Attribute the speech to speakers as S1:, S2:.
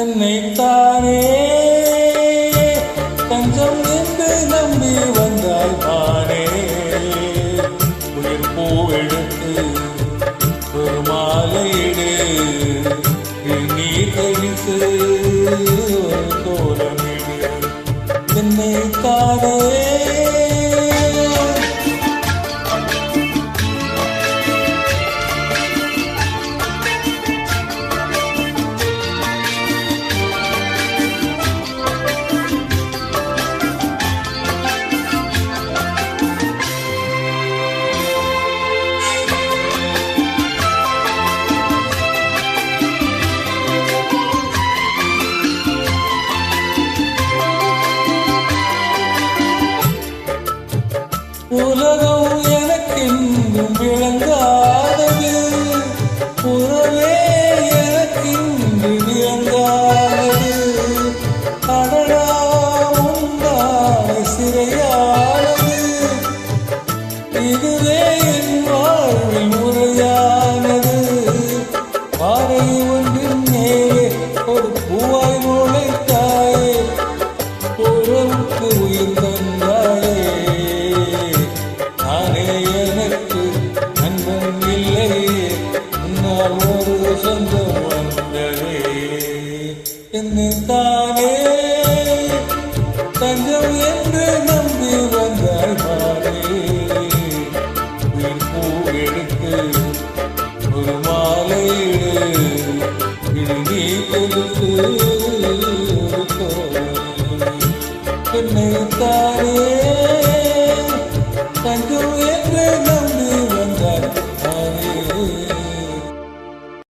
S1: என்னைத்தானே தஞ்சம் என்று நம்பி வந்தால் தானே உயிர் பூவெடுத்து ஒரு மாலையிடு நீ கழித்து கோலமிடு என்னைத்தானே உலகம் எனக்கெங்கும் விளங்காதது உறவே எனக்கென்று விளங்காதது அடடா உண்டான சிறையானது இதுவே என் வாழ்வில் முறையானது பாறை ஒன்றின் மேலே ஒரு பூவாய் நுழைத்தாயே உறவுக்கு உயிர் தந்தாயே எனக்கு நண்பன் இல்லையே உன்னால் ஒரு சொந்தம் வந்ததே என்னைத்தானே தஞ்சம் என்று நம்பி வந்தாய் பாரே உயிர் பூ எடுத்து ஒரு மாலையிடு இது நீ கொடுத்து என்னைத்தானே